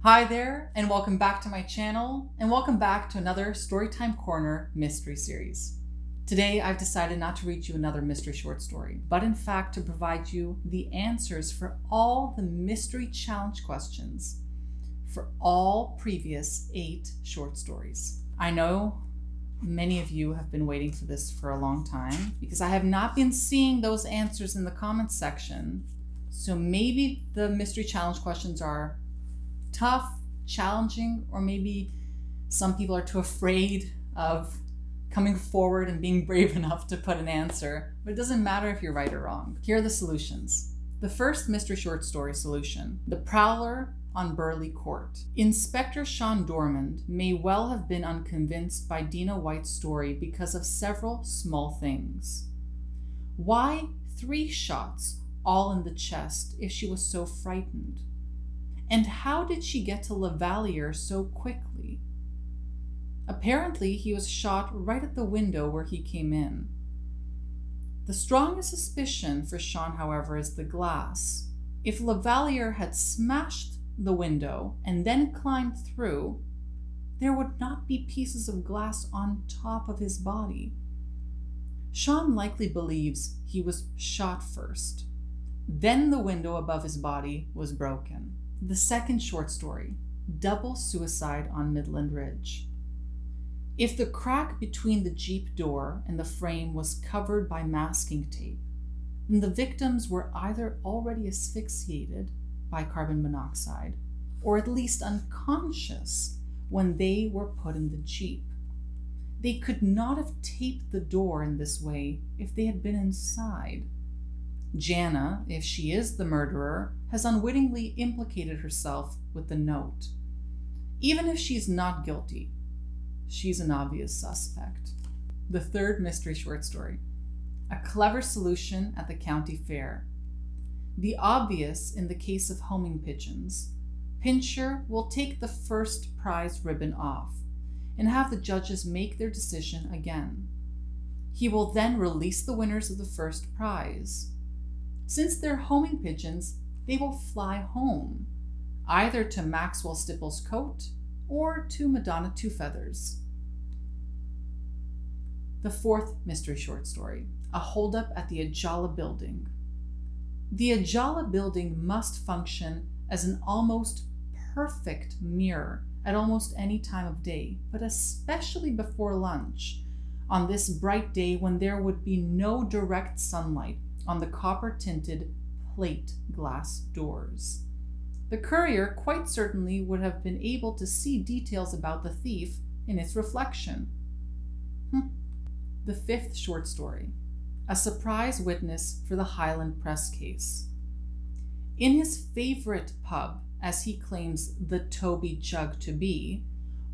Hi there, and welcome back to my channel, and welcome back to another Storytime Corner mystery series. Today, I've decided not to read you another mystery short story, but in fact to provide you the answers for all the mystery challenge questions for all previous 8 short stories. I know many of you have been waiting for this for a long time because I have not been seeing those answers in the comments section. So maybe the mystery challenge questions are tough, challenging, or maybe some people are too afraid of coming forward and being brave enough to put an answer, but it doesn't matter if you're right or wrong. Here are the solutions. The first mystery short story solution, The Prowler on Burley Court. Inspector Sean Dormand may well have been unconvinced by Dina White's story because of several small things. Why 3 shots all in the chest if she was so frightened? And how did she get to Lavalier so quickly? Apparently, he was shot right at the window where he came in. The strongest suspicion for Sean, however, is the glass. If Lavalier had smashed the window and then climbed through, there would not be pieces of glass on top of his body. Sean likely believes he was shot first. Then the window above his body was broken. The second short story, Double Suicide on Midland Ridge. If the crack between the Jeep door and the frame was covered by masking tape, then the victims were either already asphyxiated by carbon monoxide or at least unconscious when they were put in the Jeep. They could not have taped the door in this way if they had been inside. Jana, if she is the murderer, has unwittingly implicated herself with the note. Even if she's not guilty, she's an obvious suspect. The third mystery short story, A Clever Solution at the County Fair. The obvious in the case of homing pigeons. Pincher will take the first prize ribbon off and have the judges make their decision again. He will then release the winners of the first prize. Since they're homing pigeons, they will fly home, either to Maxwell Stipple's coat or to Madonna Two Feathers. The fourth mystery short story, A Holdup at the Ajala Building. The Ajala Building must function as an almost perfect mirror at almost any time of day, but especially before lunch, on this bright day when there would be no direct sunlight on the copper-tinted plate glass doors. The courier quite certainly would have been able to see details about the thief in its reflection. The fifth short story, A Surprise Witness for the Highland Press Case. In his favorite pub, as he claims the Toby Jug to be,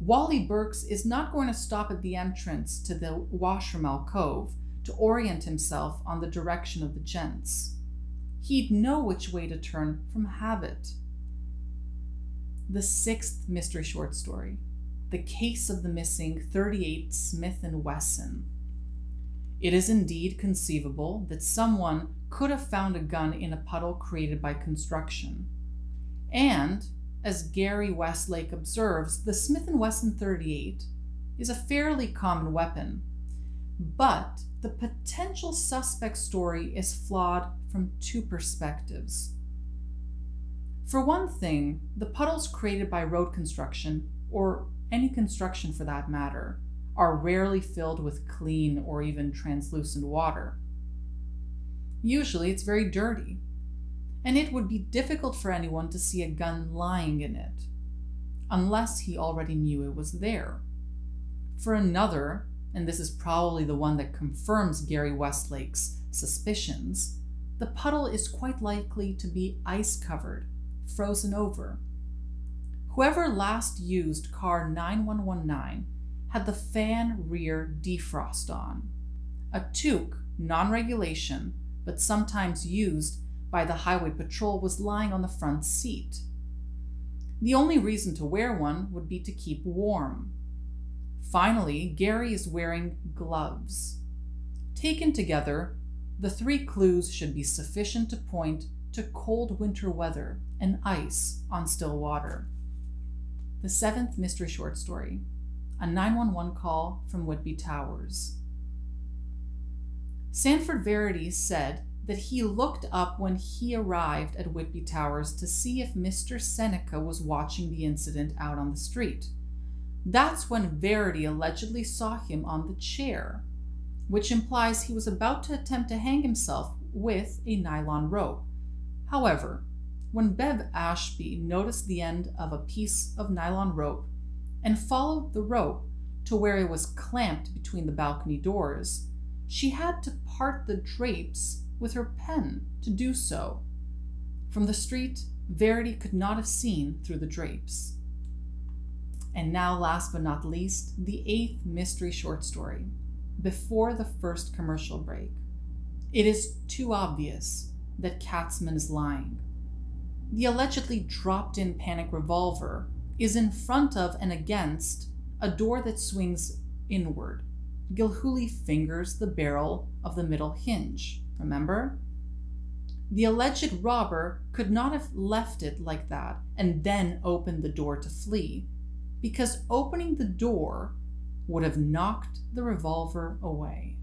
Wally Burks is not going to stop at the entrance to the washroom alcove to orient himself on the direction of the gents. He'd know which way to turn from habit. The sixth mystery short story, The Case of the Missing .38 Smith & Wesson. It is indeed conceivable that someone could have found a gun in a puddle created by construction. And, as Gary Westlake observes, the Smith & Wesson .38 is a fairly common weapon, but the potential suspect story is flawed from 2 perspectives. For one thing, the puddles created by road construction, or any construction for that matter, are rarely filled with clean or even translucent water. Usually it's very dirty, and it would be difficult for anyone to see a gun lying in it, unless he already knew it was there. For another, and this is probably the one that confirms Gary Westlake's suspicions, the puddle is quite likely to be ice-covered, frozen over. Whoever last used car 9119 had the fan rear defrost on. A toque, non-regulation, but sometimes used by the highway patrol, was lying on the front seat. The only reason to wear one would be to keep warm. Finally, Gary is wearing gloves. Taken together, the 3 clues should be sufficient to point to cold winter weather and ice on still water. The seventh mystery short story, a 911 call from Whitby Towers. Sanford Verity said that he looked up when he arrived at Whitby Towers to see if Mr. Seneca was watching the incident out on the street. That's when Verity allegedly saw him on the chair, which implies he was about to attempt to hang himself with a nylon rope. However, when Bev Ashby noticed the end of a piece of nylon rope and followed the rope to where it was clamped between the balcony doors, she had to part the drapes with her pen to do so. From the street, Verity could not have seen through the drapes. And now, last but not least, the eighth mystery short story, Before the First Commercial Break. It is too obvious that Katzman is lying. The allegedly dropped-in panic revolver is in front of and against a door that swings inward. Gilhooly fingers the barrel of the middle hinge, remember? The alleged robber could not have left it like that and then opened the door to flee, because opening the door would have knocked the revolver away.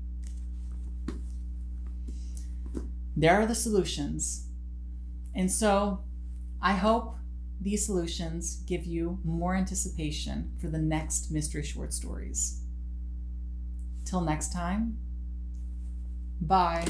There are the solutions. And so, I hope these solutions give you more anticipation for the next mystery short stories. Till next time, bye.